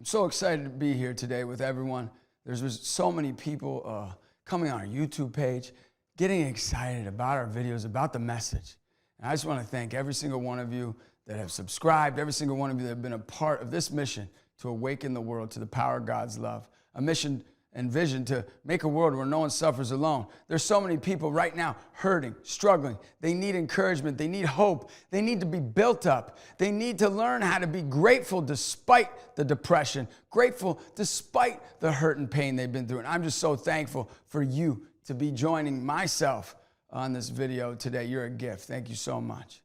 so excited to be here today with everyone. There's so many people coming on our YouTube page, getting excited about our videos, about the message. And I just want to thank every single one of you that have subscribed, every single one of you that have been a part of this mission to awaken the world to the power of God's love, a mission and vision to make a world where no one suffers alone. There's so many people right now hurting, struggling. They need encouragement. They need hope. They need to be built up. They need to learn how to be grateful despite the depression, grateful despite the hurt and pain they've been through. And I'm just so thankful for you to be joining myself on this video today. You're a gift. Thank you so much.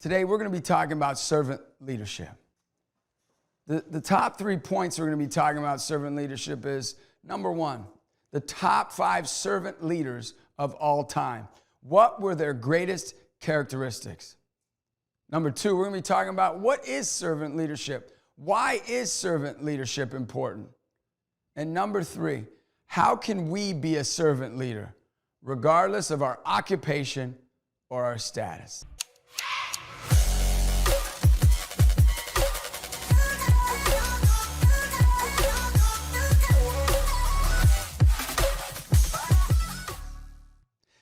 Today, we're going to be talking about servant leadership. The top 3 points we're going to be talking about servant leadership is, number 1, the top 5 servant leaders of all time. What were their greatest characteristics? Number 2, we're going to be talking about what is servant leadership? Why is servant leadership important? And number 3, how can we be a servant leader, regardless of our occupation or our status?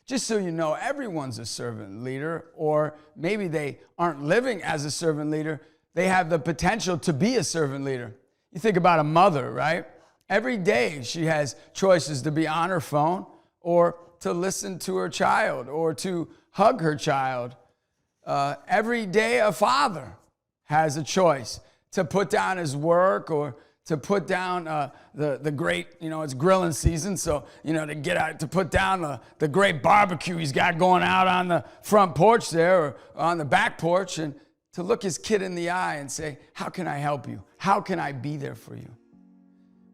Just so you know, everyone's a servant leader, or maybe they aren't living as a servant leader. They have the potential to be a servant leader. You think about a mother, right? Every day she has choices to be on her phone or to listen to her child or to hug her child. Every day a father has a choice to put down his work or to put down the great, it's grilling season, so, to get out, to put down the great barbecue he's got going out on the front porch there or on the back porch, and to look his kid in the eye and say, how can I help you? How can I be there for you?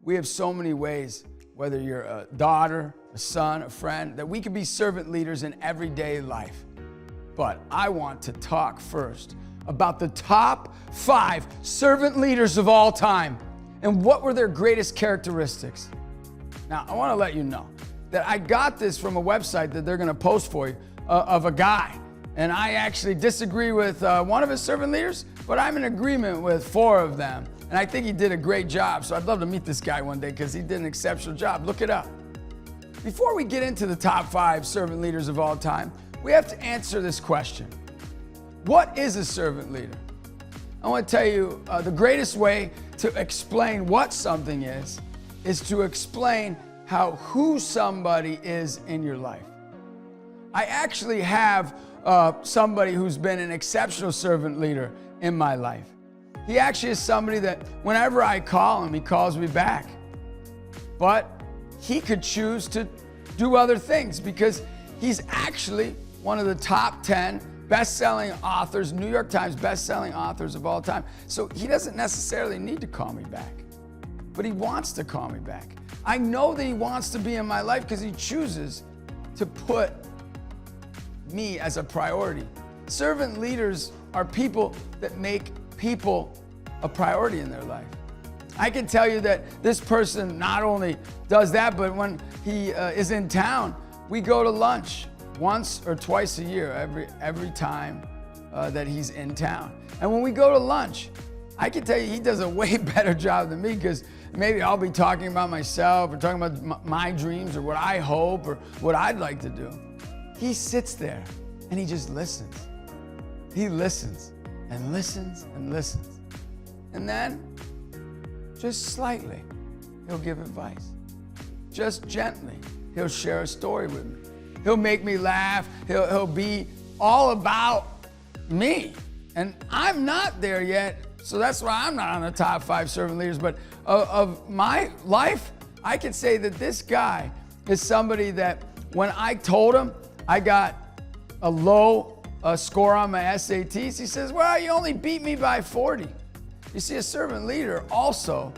We have so many ways, whether you're a daughter, a son, a friend, that we can be servant leaders in everyday life. But I want to talk first about the top 5 servant leaders of all time. And what were their greatest characteristics? Now, I want to let you know that I got this from a website that they're going to post for you of a guy. And I actually disagree with one of his servant leaders, but I'm in agreement with 4 of them. And I think he did a great job. So I'd love to meet this guy one day because he did an exceptional job. Look it up. Before we get into the top 5 servant leaders of all time, we have to answer this question. What is a servant leader? I want to tell you the greatest way to explain what something is to explain who somebody is in your life. I actually have somebody who's been an exceptional servant leader in my life. He actually is somebody that whenever I call him, he calls me back. But he could choose to do other things because he's actually one of the top 10 best-selling authors, New York Times best-selling authors of all time. So he doesn't necessarily need to call me back, but he wants to call me back. I know that he wants to be in my life because he chooses to put me as a priority. Servant leaders are people that make people a priority in their life. I can tell you that this person not only does that, but when he is in town, we go to lunch once or twice a year, every time that he's in town. And when we go to lunch, I can tell you he does a way better job than me because maybe I'll be talking about myself or talking about my dreams or what I hope or what I'd like to do. He sits there and he just listens. He listens and listens and listens. And then, just slightly, he'll give advice. Just gently, he'll share a story with me. He'll make me laugh. He'll be all about me. And I'm not there yet, so that's why I'm not on the top 5 servant leaders. But of my life, I can say that this guy is somebody that when I told him I got a low score on my SATs, he says, well, you only beat me by 40. You see, a servant leader also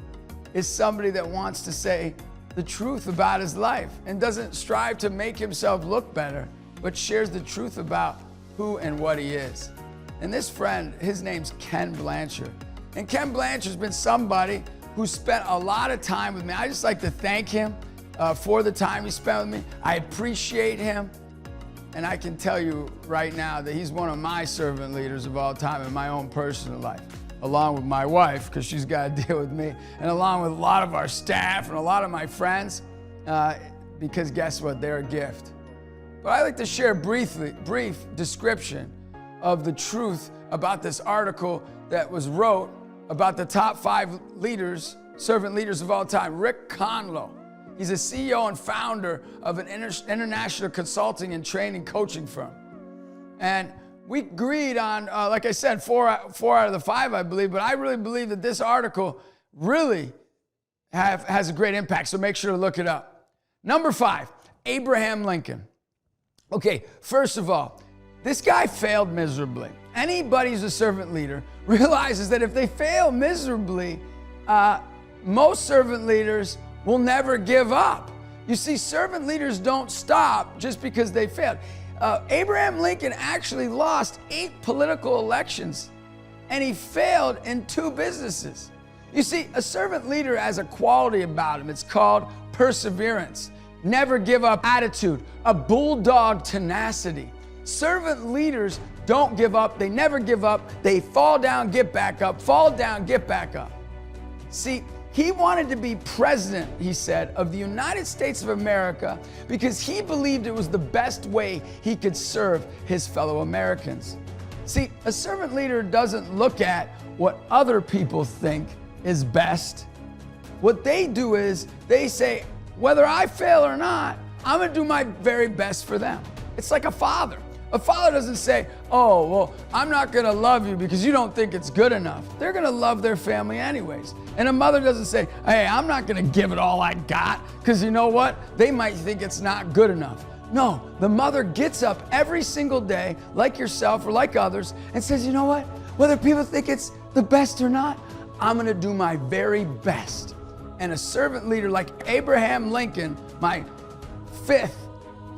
is somebody that wants to say the truth about his life and doesn't strive to make himself look better, but shares the truth about who and what he is. And this friend, his name's Ken Blanchard. And Ken Blanchard's been somebody who spent a lot of time with me. I just like to thank him for the time he spent with me. I appreciate him. And I can tell you right now that he's one of my servant leaders of all time in my own personal life. along with my wife, because she's got to deal with me, and along with a lot of our staff and a lot of my friends, because guess what? They're a gift. But I'd like to share a brief description of the truth about this article that was wrote about the top 5 leaders, servant leaders of all time. Rick Conlow. He's a CEO and founder of an international consulting and training coaching firm. And we agreed on, like I said, four out of the 5, I believe, but I really believe that this article really has a great impact, so make sure to look it up. Number 5, Abraham Lincoln. Okay, first of all, this guy failed miserably. Anybody who's a servant leader realizes that if they fail miserably, most servant leaders will never give up. You see, servant leaders don't stop just because they failed. Abraham Lincoln actually lost 8 political elections, and he failed in 2 businesses. You see, a servant leader has a quality about him. It's called perseverance, never give up attitude, a bulldog tenacity. Servant leaders don't give up. They never give up. They fall down, get back up, fall down, get back up. See, he wanted to be president, he said, of the United States of America because he believed it was the best way he could serve his fellow Americans. See, a servant leader doesn't look at what other people think is best. What they do is they say, whether I fail or not, I'm going to do my very best for them. It's like a father. A father doesn't say, oh, well, I'm not going to love you because you don't think it's good enough. They're going to love their family anyways. And a mother doesn't say, hey, I'm not going to give it all I got because you know what? They might think it's not good enough. No, the mother gets up every single day, like yourself or like others, and says, you know what? Whether people think it's the best or not, I'm going to do my very best. And a servant leader like Abraham Lincoln, my 5th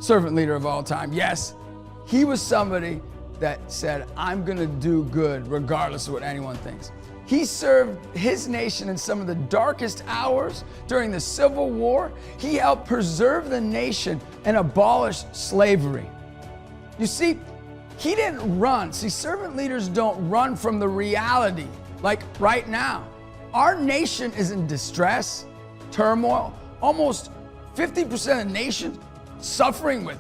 servant leader of all time, yes, he was somebody that said, I'm going to do good regardless of what anyone thinks. He served his nation in some of the darkest hours during the Civil War. He helped preserve the nation and abolish slavery. You see, he didn't run. See, servant leaders don't run from the reality. Like right now, our nation is in distress, turmoil. Almost 50% of the nation suffering with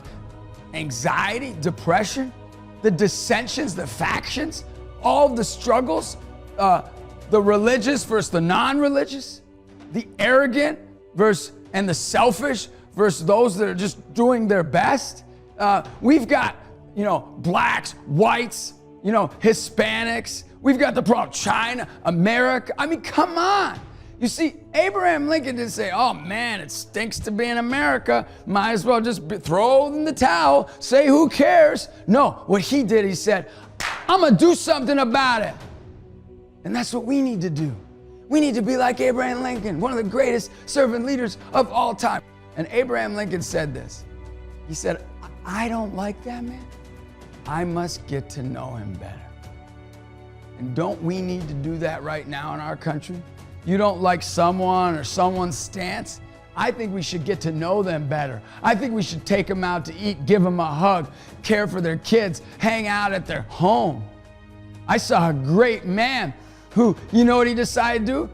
anxiety, depression, the dissensions, the factions, all the struggles, the religious versus the non-religious, the arrogant versus and the selfish versus those that are just doing their best. We've got, blacks, whites, Hispanics. We've got the problem, China, America. I mean, come on. You see, Abraham Lincoln didn't say, oh man, it stinks to be in America. Might as well just throw in the towel, say who cares. No, what he did, he said, I'm gonna do something about it. And that's what we need to do. We need to be like Abraham Lincoln, one of the greatest servant leaders of all time. And Abraham Lincoln said this. He said, I don't like that man. I must get to know him better. And don't we need to do that right now in our country? You don't like someone or someone's stance? I think we should get to know them better. I think we should take them out to eat, give them a hug, care for their kids, hang out at their home. I saw a great man who, you know what he decided to do?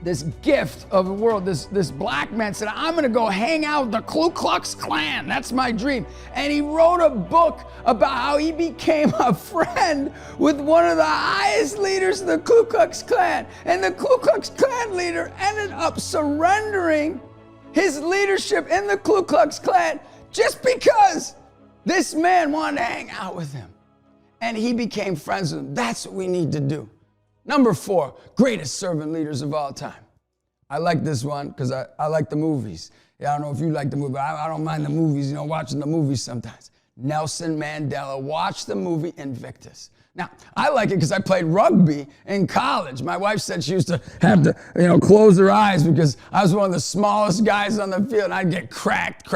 This gift of the world, this black man said, I'm gonna go hang out with the Ku Klux Klan. That's my dream. And he wrote a book about how he became a friend with one of the highest leaders of the Ku Klux Klan. And the Ku Klux Klan leader ended up surrendering his leadership in the Ku Klux Klan just because this man wanted to hang out with him. And he became friends with him. That's what we need to do. Number 4, greatest servant leaders of all time. I like this one because I like the movies. Yeah, I don't know if you like the movie, but I don't mind the movies, watching the movies sometimes. Nelson Mandela. Watch the movie Invictus. Now, I like it because I played rugby in college. My wife said she used to have to, close her eyes because I was one of the smallest guys on the field. I'd get cracked.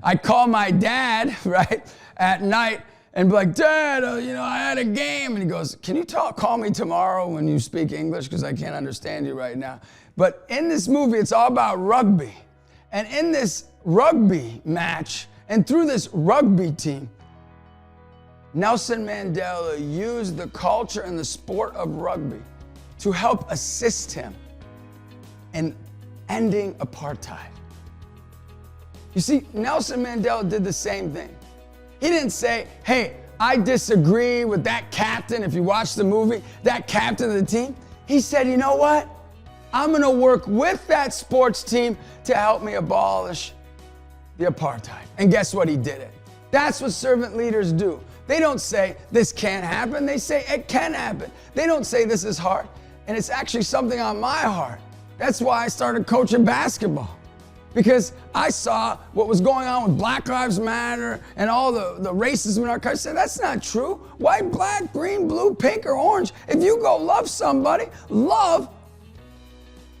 I'd call my dad, right, at night, and be like, Dad, I had a game. And he goes, can you call me tomorrow when you speak English? Because I can't understand you right now. But in this movie, it's all about rugby. And in this rugby match, and through this rugby team, Nelson Mandela used the culture and the sport of rugby to help assist him in ending apartheid. You see, Nelson Mandela did the same thing. He didn't say, hey, I disagree with that captain. If you watch the movie, that captain of the team, he said, you know what? I'm gonna work with that sports team to help me abolish the apartheid. And guess what? He did it. That's what servant leaders do. They don't say this can't happen. They say it can happen. They don't say this is hard. And it's actually something on my heart. That's why I started coaching basketball. Because I saw what was going on with Black Lives Matter and all the racism in our country. I said, that's not true. White, black, green, blue, pink, or orange. If you go love somebody, love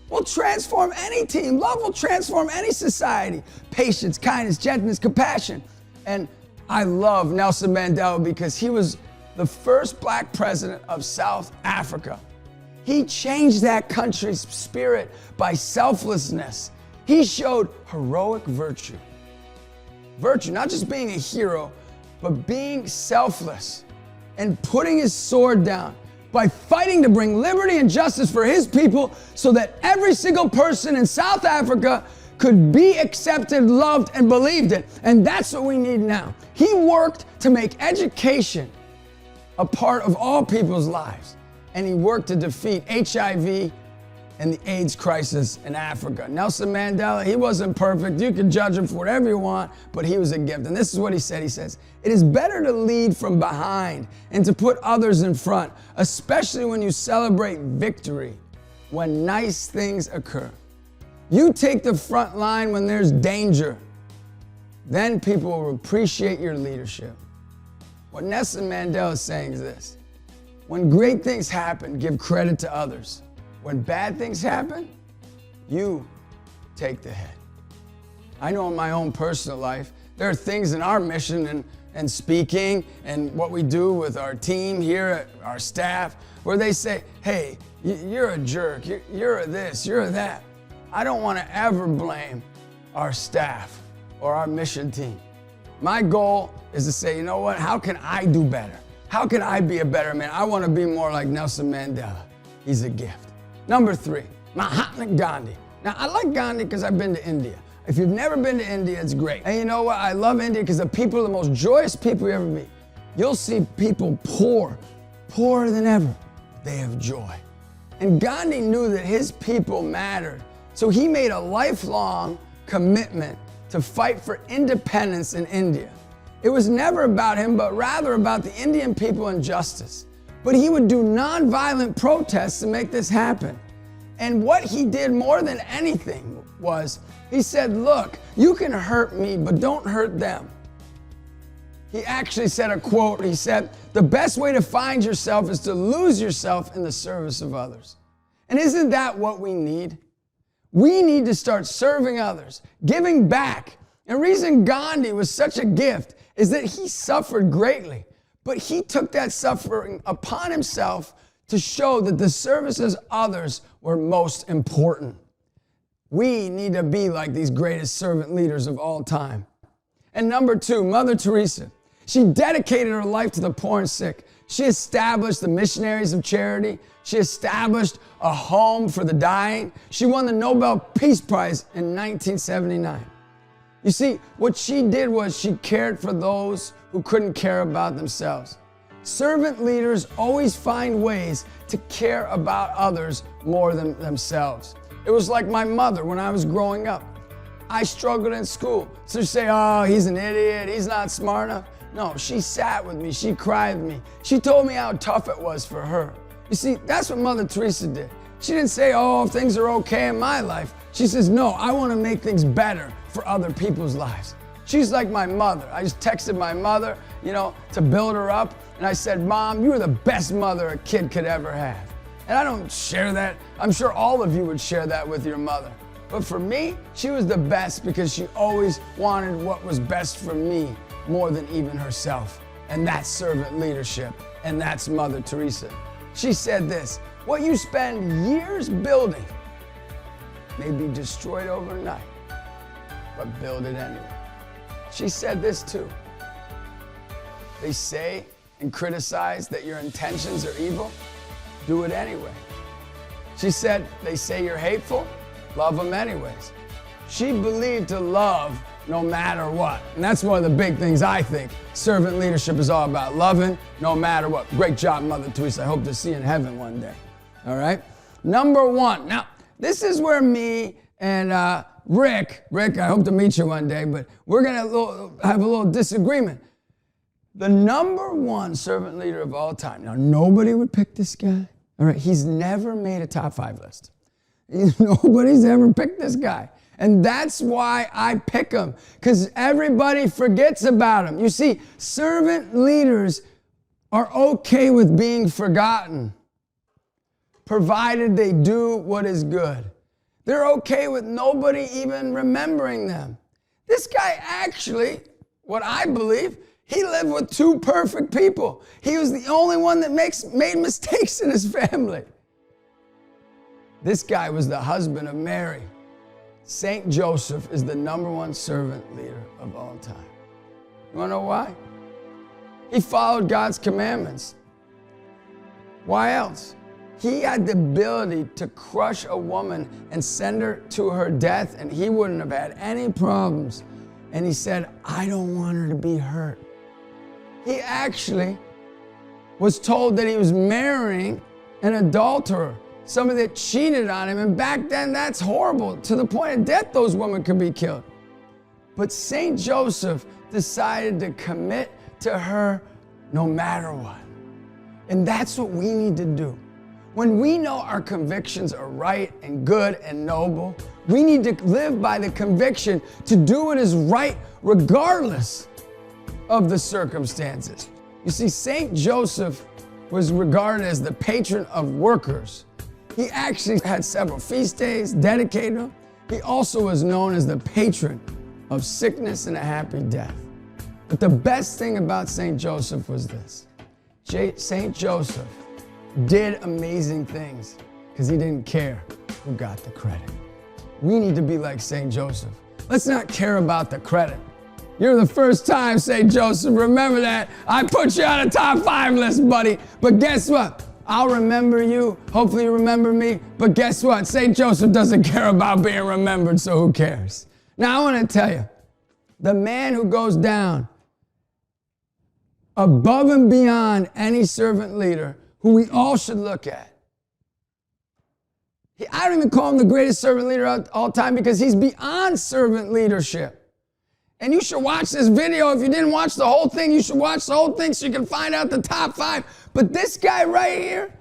will transform any team. Love will transform any society. Patience, kindness, gentleness, compassion. And I love Nelson Mandela because he was the first black president of South Africa. He changed that country's spirit by selflessness. He showed heroic virtue. Virtue, not just being a hero, but being selfless and putting his sword down by fighting to bring liberty and justice for his people so that every single person in South Africa could be accepted, loved, and believed in. And that's what we need now. He worked to make education a part of all people's lives. And he worked to defeat HIV and the AIDS crisis in Africa. Nelson Mandela, he wasn't perfect. You can judge him for whatever you want, but he was a gift. And this is what he said. He says, it is better to lead from behind and to put others in front, especially when you celebrate victory, when nice things occur. You take the front line when there's danger. Then people will appreciate your leadership. What Nelson Mandela is saying is this: when great things happen, give credit to others. When bad things happen, you take the head. I know in my own personal life, there are things in our mission and speaking and what we do with our team here, our staff, where they say, hey, you're a jerk, you're a this, you're a that. I don't want to ever blame our staff or our mission team. My goal is to say, you know what, how can I do better? How can I be a better man? I want to be more like Nelson Mandela. He's a gift. Number 3, Mahatma Gandhi. Now, I like Gandhi because I've been to India. If you've never been to India, it's great. And you know what? I love India because the people are the most joyous people you ever meet. You'll see people poorer than ever. They have joy. And Gandhi knew that his people mattered. So he made a lifelong commitment to fight for independence in India. It was never about him, but rather about the Indian people and justice. But he would do nonviolent protests to make this happen. And what he did more than anything was, he said, look, you can hurt me, but don't hurt them. He actually said a quote, he said, the best way to find yourself is to lose yourself in the service of others. And isn't that what we need? We need to start serving others, giving back. And the reason Gandhi was such a gift is that he suffered greatly. But he took that suffering upon himself to show that the services of others were most important. We need to be like these greatest servant leaders of all time. And number 2, Mother Teresa. She dedicated her life to the poor and sick. She established the Missionaries of Charity. She established a home for the dying. She won the Nobel Peace Prize in 1979. You see, what she did was she cared for those who couldn't care about themselves. Servant leaders always find ways to care about others more than themselves. It was like my mother when I was growing up. I struggled in school. So she say, oh, he's an idiot, he's not smart enough. No, she sat with me, she cried with me. She told me how tough it was for her. You see, that's what Mother Teresa did. She didn't say, oh, things are okay in my life. She says, no, I want to make things better for other people's lives. She's like my mother. I just texted my mother, to build her up. And I said, Mom, you are the best mother a kid could ever have. And I don't share that. I'm sure all of you would share that with your mother. But for me, she was the best because she always wanted what was best for me more than even herself. And that's servant leadership. And that's Mother Teresa. She said this, what you spend years building may be destroyed overnight, but build it anyway. She said this too. They say and criticize that your intentions are evil, do it anyway. She said, they say you're hateful, love them anyways. She believed to love no matter what. And that's one of the big things I think servant leadership is all about, loving no matter what. Great job, Mother Teresa. I hope to see you in heaven one day. All right? Number one. Now, this is where me and Rick, I hope to meet you one day, but we're going to have a little disagreement. The number one servant leader of all time. Now, nobody would pick this guy. All right? He's never made a top 5 list. Nobody's ever picked this guy. And that's why I pick him, because everybody forgets about him. You see, servant leaders are okay with being forgotten, provided they do what is good. They're okay with nobody even remembering them. This guy actually, what I believe, he lived with 2 perfect people. He was the only one that made mistakes in his family. This guy was the husband of Mary. Saint Joseph is the number one servant leader of all time. You want to know why? He followed God's commandments. Why else? He had the ability to crush a woman and send her to her death, and he wouldn't have had any problems. And he said, I don't want her to be hurt. He actually was told that he was marrying an adulterer, somebody that cheated on him, and back then that's horrible. To the point of death, those women could be killed. But Saint Joseph decided to commit to her no matter what. And that's what we need to do. When we know our convictions are right and good and noble, we need to live by the conviction to do what is right regardless of the circumstances. You see, Saint Joseph was regarded as the patron of workers. He actually had several feast days dedicated to him. He also was known as the patron of sickness and a happy death. But the best thing about St. Joseph was this. St. Joseph did amazing things because he didn't care who got the credit. We need to be like St. Joseph. Let's not care about the credit. You're the first time, St. Joseph. Remember that. I put you on a top 5 list, buddy. But guess what? I'll remember you. Hopefully you remember me. But guess what? St. Joseph doesn't care about being remembered, so who cares? Now I want to tell you, the man who goes down above and beyond any servant leader who we all should look at. I don't even call him the greatest servant leader of all time because he's beyond servant leadership. And you should watch this video. If you didn't watch the whole thing, you should watch the whole thing so you can find out the top 5. But this guy right here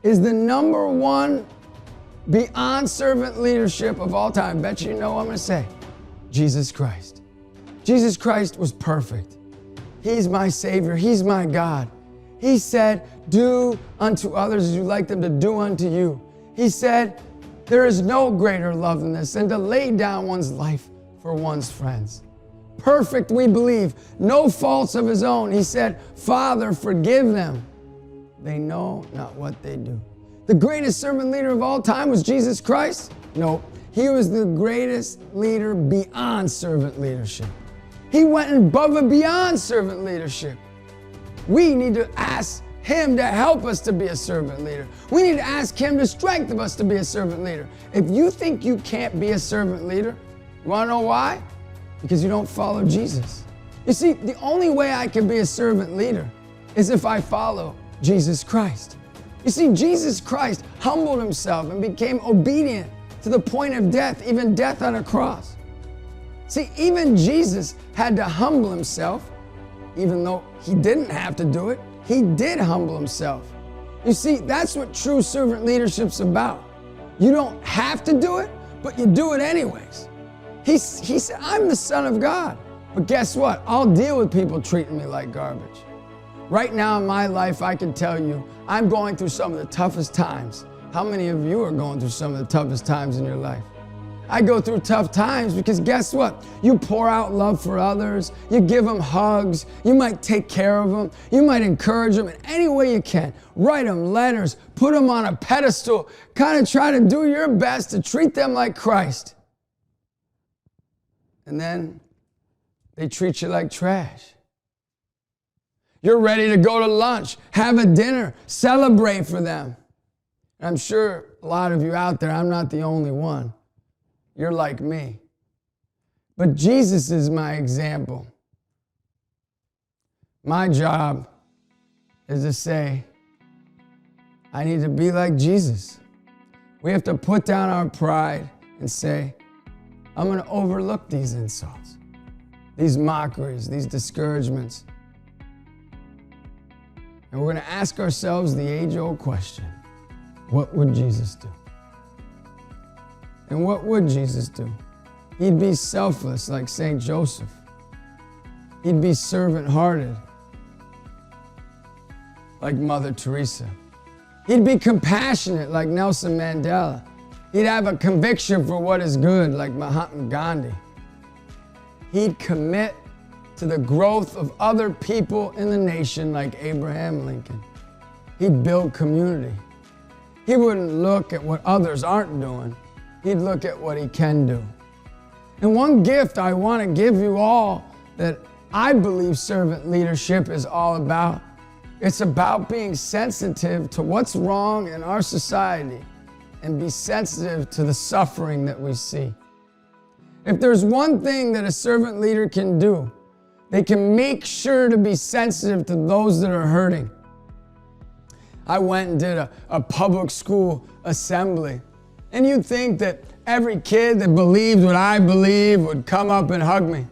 is the number one beyond servant leadership of all time. Bet you know what I'm going to say. Jesus Christ. Jesus Christ was perfect. He's my Savior. He's my God. He said, do unto others as you like them to do unto you. He said, there is no greater love than this than to lay down one's life for one's friends. Perfect, we believe, no faults of his own. He said, Father, forgive them. They know not what they do. The greatest servant leader of all time was Jesus Christ? No, he was the greatest leader beyond servant leadership. He went above and beyond servant leadership. We need to ask him to help us to be a servant leader. We need to ask him to strengthen us to be a servant leader. If you think you can't be a servant leader, you want to know why? Because you don't follow Jesus. You see, the only way I can be a servant leader is if I follow Jesus Christ. You see, Jesus Christ humbled himself and became obedient to the point of death, even death on a cross. See, even Jesus had to humble himself, even though he didn't have to do it. He did humble himself. You see, that's what true servant leadership's about. You don't have to do it, but you do it anyways. He said, I'm the Son of God. But guess what? I'll deal with people treating me like garbage. Right now in my life, I can tell you, I'm going through some of the toughest times. How many of you are going through some of the toughest times in your life? I go through tough times because guess what? You pour out love for others. You give them hugs. You might take care of them. You might encourage them in any way you can. Write them letters. Put them on a pedestal. Kind of try to do your best to treat them like Christ. And then they treat you like trash. You're ready to go to lunch, have a dinner, celebrate for them. I'm sure a lot of you out there, I'm not the only one. You're like me. But Jesus is my example. My job is to say, I need to be like Jesus. We have to put down our pride and say, I'm going to overlook these insults, these mockeries, these discouragements. And we're going to ask ourselves the age-old question, what would Jesus do? And what would Jesus do? He'd be selfless like St. Joseph. He'd be servant-hearted like Mother Teresa. He'd be compassionate like Nelson Mandela. He'd have a conviction for what is good like Mahatma Gandhi. He'd commit to the growth of other people in the nation like Abraham Lincoln. He'd build community. He wouldn't look at what others aren't doing. He'd look at what he can do. And one gift I want to give you all that I believe servant leadership is all about, it's about being sensitive to what's wrong in our society and be sensitive to the suffering that we see. If there's one thing that a servant leader can do, they can make sure to be sensitive to those that are hurting. I went and did a public school assembly, and you'd think that every kid that believed what I believe would come up and hug me.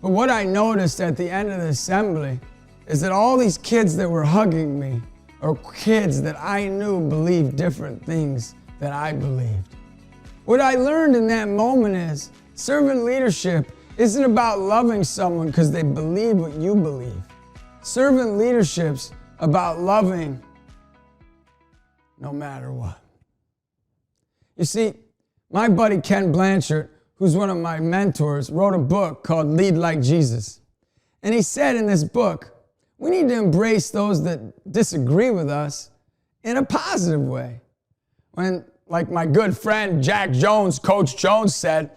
But what I noticed at the end of the assembly is that all these kids that were hugging me are kids that I knew believed different things that I believed. What I learned in that moment is servant leadership isn't about loving someone because they believe what you believe. Servant leadership's about loving no matter what. You see, my buddy Ken Blanchard, who's one of my mentors, wrote a book called Lead Like Jesus. And he said in this book, we need to embrace those that disagree with us in a positive way. When, like my good friend Jack Jones, Coach Jones said,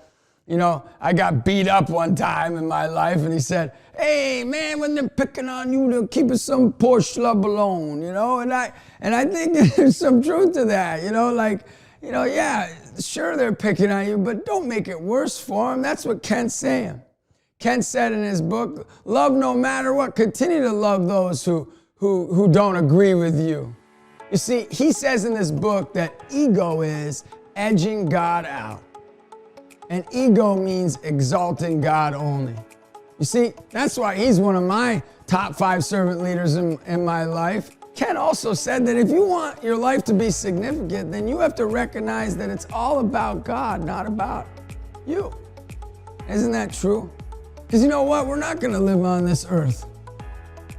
you know, I got beat up one time in my life, and he said, hey, man, when they're picking on you, they're keeping some poor schlub alone, you know? And I think there's some truth to that, you know, like, you know, yeah, sure they're picking on you, but don't make it worse for them. That's what Ken's saying. Ken said in his book, love no matter what. Continue to love those who don't agree with you. You see, he says in this book that ego is edging God out. And ego means exalting God only. You see, that's why he's one of my top 5 servant leaders in my life. Ken also said that if you want your life to be significant, then you have to recognize that it's all about God, not about you. Isn't that true? Because you know what? We're not going to live on this earth.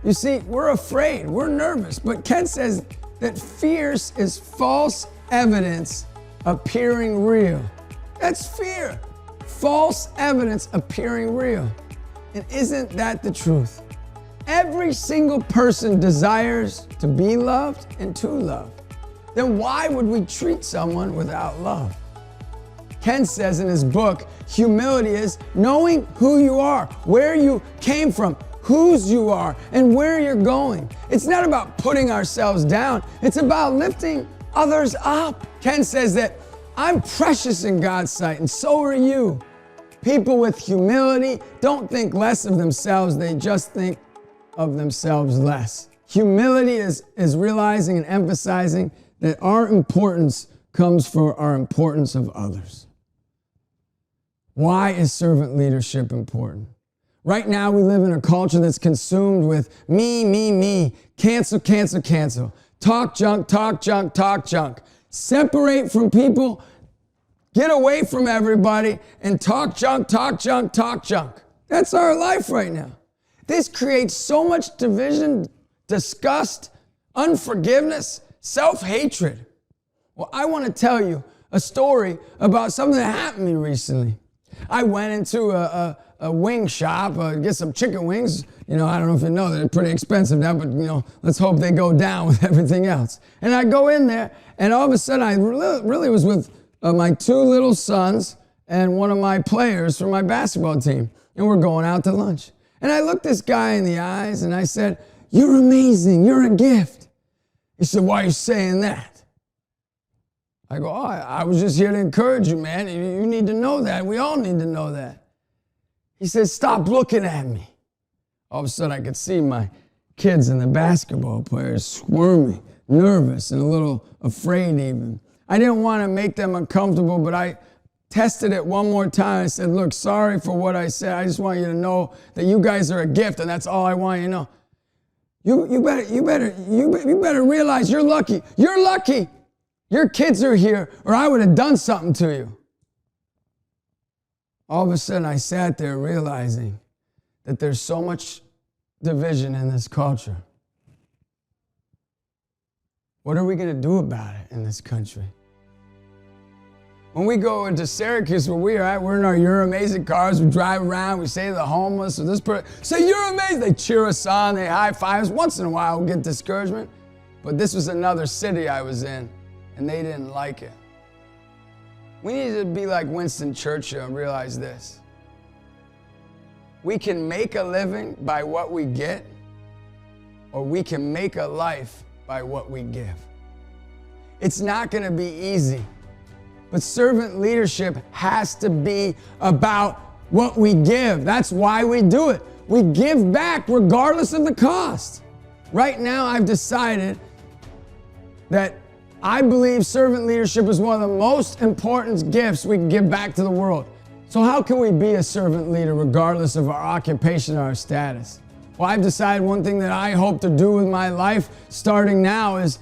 You see, we're afraid, we're nervous. But Ken says that fear is false evidence appearing real. That's fear. False evidence appearing real. And isn't that the truth? Every single person desires to be loved and to love. Then why would we treat someone without love? Ken says in his book, humility is knowing who you are, where you came from, whose you are, and where you're going. It's not about putting ourselves down. It's about lifting others up. Ken says that I'm precious in God's sight, and so are you. People with humility don't think less of themselves, they just think of themselves less. Humility is realizing and emphasizing that our importance comes from our importance of others. Why is servant leadership important? Right now we live in a culture that's consumed with me, cancel, cancel, cancel. Talk junk, talk junk, talk junk. Separate from people, get away from everybody, and talk junk, talk junk, talk junk. That's our life right now. This creates so much division, disgust, unforgiveness, self-hatred. Well, I want to tell you a story about something that happened to me recently. I went into a wing shop, get some chicken wings. You know, I don't know if you know, they're pretty expensive now, but, you know, let's hope they go down with everything else. And I go in there, and all of a sudden, I really was with my 2 little sons and one of my players from my basketball team, and we're going out to lunch. And I looked this guy in the eyes, and I said, You're amazing. You're a gift. He said, why are you saying that? I go, I was just here to encourage you, man. You need to know that. We all need to know that. He said, stop looking at me. All of a sudden, I could see my kids and the basketball players squirming, nervous, and a little afraid even. I didn't want to make them uncomfortable, but I tested it one more time. I said, look, sorry for what I said. I just want you to know that you guys are a gift, and that's all I want you to know. You better realize you're lucky. You're lucky. Your kids are here, or I would have done something to you. All of a sudden, I sat there realizing that there's so much division in this culture. What are we going to do about it in this country? When we go into Syracuse, where we are at, we're in our You're Amazing cars, we drive around, we say to the homeless, or this person, say, you're amazing. They cheer us on, they high five us. Once in a while, we'll get discouragement. But this was another city I was in, and they didn't like it. We need to be like Winston Churchill and realize this. We can make a living by what we get, or we can make a life by what we give. It's not going to be easy. But servant leadership has to be about what we give. That's why we do it. We give back regardless of the cost. Right now, I've decided that I believe servant leadership is one of the most important gifts we can give back to the world. So how can we be a servant leader regardless of our occupation or our status? Well, I've decided one thing that I hope to do with my life starting now is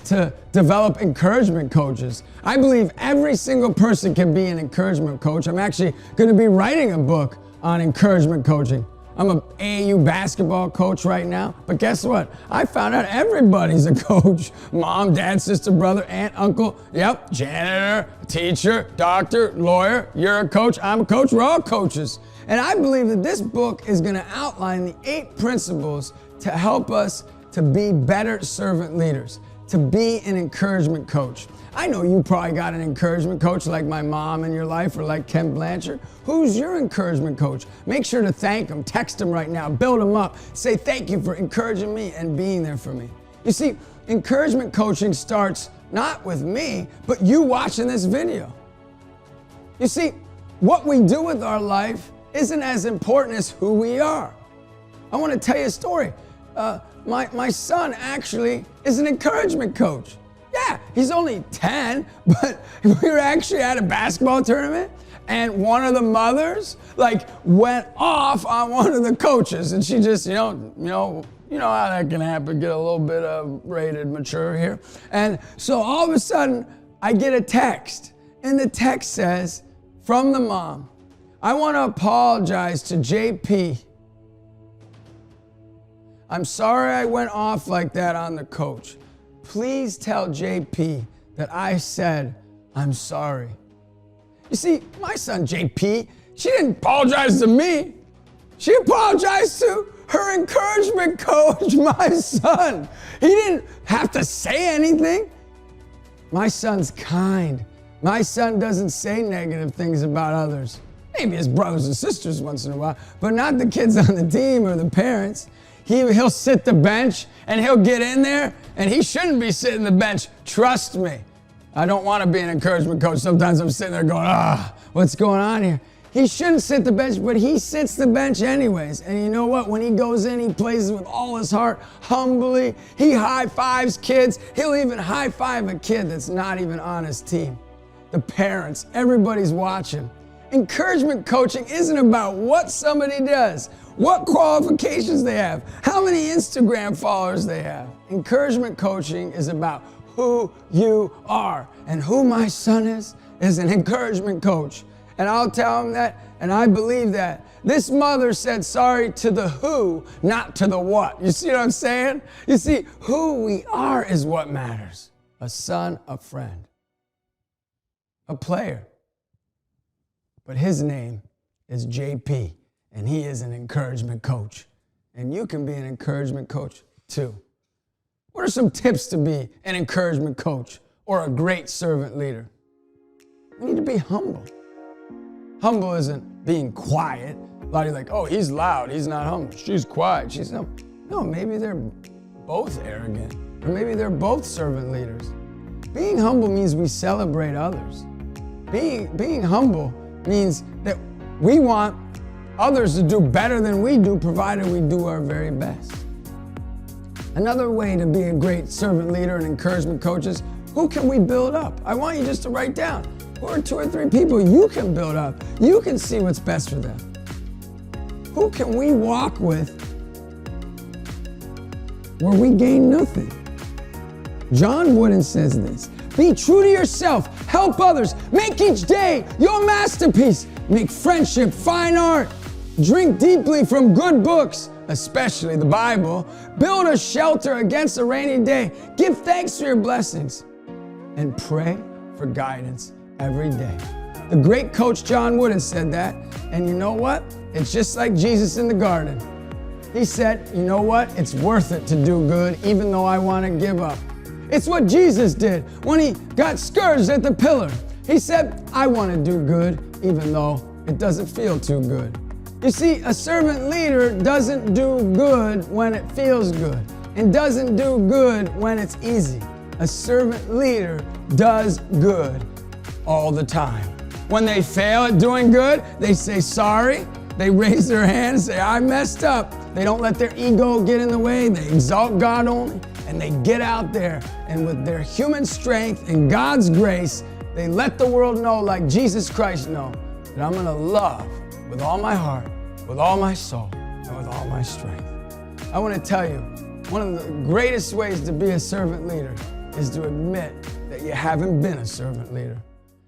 to develop encouragement coaches. I believe every single person can be an encouragement coach. I'm actually going to be writing a book on encouragement coaching. I'm an AAU basketball coach right now, but guess what? I found out everybody's a coach. Mom, dad, sister, brother, aunt, uncle, yep, janitor, teacher, doctor, lawyer. You're a coach, I'm a coach, we're all coaches. And I believe that this book is going to outline the 8 principles to help us to be better servant leaders, to be an encouragement coach. I know you probably got an encouragement coach like my mom in your life or like Ken Blanchard. Who's your encouragement coach? Make sure to thank them. Text them right now. Build them up. Say thank you for encouraging me and being there for me. You see, encouragement coaching starts not with me, but you watching this video. You see, what we do with our life isn't as important as who we are. I want to tell you a story. My son actually is an encouragement coach. Yeah, he's only 10, but we were actually at a basketball tournament, and one of the mothers went off on one of the coaches, and she just, you know how that can happen, get a little bit rated mature here. And so all of a sudden, I get a text, and the text says, from the mom, I want to apologize to JP. I'm sorry I went off like that on the coach. Please tell JP that I said I'm sorry. You see, my son JP, she didn't apologize to me. She apologized to her encouragement coach, my son. He didn't have to say anything. My son's kind. My son doesn't say negative things about others. Maybe his brothers and sisters once in a while, but not the kids on the team or the parents. He'll sit the bench and he'll get in there, and he shouldn't be sitting the bench. Trust me. I don't want to be an encouragement coach. Sometimes I'm sitting there going, what's going on here? He shouldn't sit the bench, but he sits the bench anyways. And you know what? When he goes in, he plays with all his heart, humbly. He high-fives kids. He'll even high-five a kid that's not even on his team. The parents, everybody's watching. Encouragement coaching isn't about what somebody does, what qualifications they have, how many Instagram followers they have. Encouragement coaching is about who you are. And who my son is an encouragement coach. And I'll tell him that, and I believe that. This mother said sorry to the who, not to the what. You see what I'm saying? You see, who we are is what matters. A son, a friend, a player. But his name is JP, and he is an encouragement coach. And you can be an encouragement coach too. What are some tips to be an encouragement coach or a great servant leader? We need to be humble. Humble isn't being quiet. A lot of you are like, oh, he's loud, he's not humble. She's quiet, she's humble. No, maybe they're both arrogant, or maybe they're both servant leaders. Being humble means we celebrate others. Being humble means that we want others to do better than we do, provided we do our very best. Another way to be a great servant leader and encouragement coach is, who can we build up? I want you just to write down, who are 2 or 3 people you can build up? You can see what's best for them. Who can we walk with where we gain nothing? John Wooden says this: be true to yourself, help others, make each day your masterpiece, make friendship fine art, drink deeply from good books, especially the Bible, build a shelter against a rainy day, give thanks for your blessings, and pray for guidance every day. The great coach John Wooden said that, and you know what? It's just like Jesus in the garden. He said, you know what? It's worth it to do good, even though I want to give up. It's what Jesus did when he got scourged at the pillar. He said, I want to do good, even though it doesn't feel too good. You see, a servant leader doesn't do good when it feels good, and doesn't do good when it's easy. A servant leader does good all the time. When they fail at doing good, they say sorry. They raise their hand and say, I messed up. They don't let their ego get in the way. They exalt God only, and they get out there, and with their human strength and God's grace, they let the world know, like Jesus Christ know, that I'm gonna love with all my heart, with all my soul, and with all my strength. I want to tell you, one of the greatest ways to be a servant leader is to admit that you haven't been a servant leader.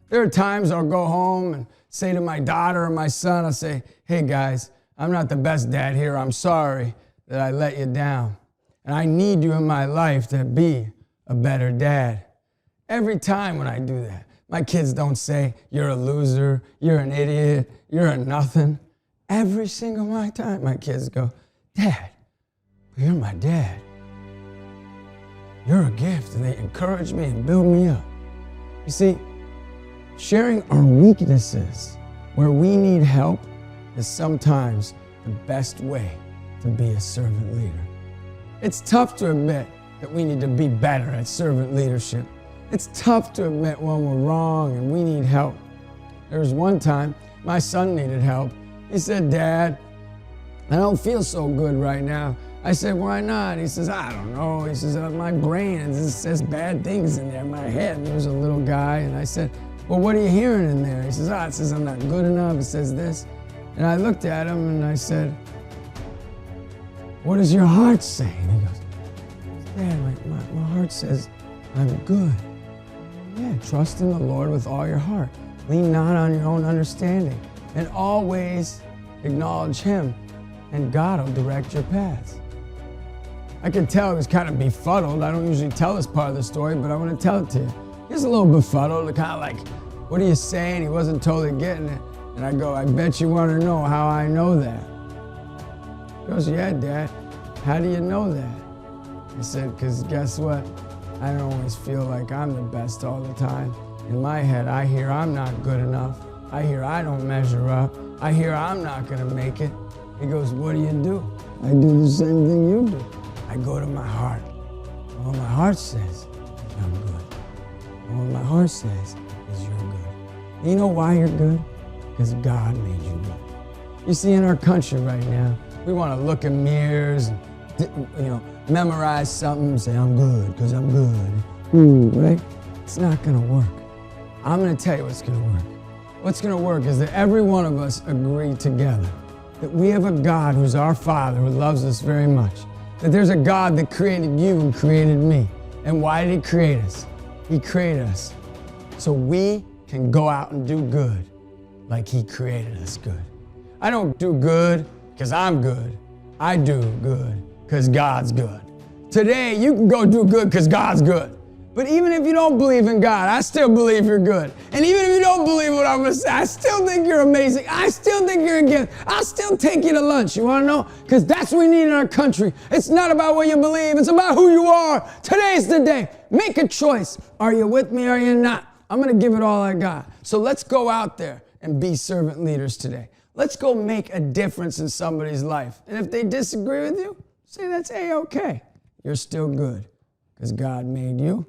There are times I'll go home and say to my daughter or my son, I'll say, hey guys, I'm not the best dad here. I'm sorry that I let you down. And I need you in my life to be a better dad. Every time when I do that, my kids don't say, you're a loser, you're an idiot, you're a nothing. Every single time my kids go, Dad, you're my dad. You're a gift. And they encourage me and build me up. You see, sharing our weaknesses where we need help is sometimes the best way to be a servant leader. It's tough to admit that we need to be better at servant leadership. It's tough to admit when we're wrong and we need help. There was one time my son needed help. He said, Dad, I don't feel so good right now. I said, why not? He says, I don't know. He says, my brain, it says bad things in there, my head. And there was a little guy, and I said, well, what are you hearing in there? He says, it says I'm not good enough. It says this. And I looked at him and I said, what does your heart say? And he goes, Dad, my heart says I'm good. Yeah, trust in the Lord with all your heart. Lean not on your own understanding, and always acknowledge Him, and God will direct your paths. I could tell he was kind of befuddled. I don't usually tell this part of the story, but I want to tell it to you. He was a little befuddled, kind of like, what are you saying? He wasn't totally getting it. And I go, I bet you want to know how I know that. He goes, yeah, Dad, how do you know that? I said, because guess what? I don't always feel like I'm the best all the time. In my head, I hear I'm not good enough. I hear I don't measure up. I hear I'm not going to make it. He goes, what do you do? I do the same thing you do. I go to my heart. And what my heart says is I'm good. And what my heart says is you're good. And you know why you're good? Because God made you good. You see, in our country right now, we want to look in mirrors and, memorize something and say, I'm good, because I'm good. Right? It's not going to work. I'm going to tell you what's going to work. What's going to work is that every one of us agree together that we have a God who's our Father, who loves us very much. That there's a God that created you and created me. And why did He create us? He created us so we can go out and do good like He created us good. I don't do good because I'm good. I do good because God's good. Today, you can go do good because God's good. But even if you don't believe in God, I still believe you're good. And even if you don't believe what I'm going to say, I still think you're amazing. I still think you're a gift. I'll still take you to lunch. You want to know? Because that's what we need in our country. It's not about what you believe. It's about who you are. Today's the day. Make a choice. Are you with me or are you not? I'm going to give it all I got. So let's go out there and be servant leaders today. Let's go make a difference in somebody's life. And if they disagree with you, say that's A-okay. You're still good because God made you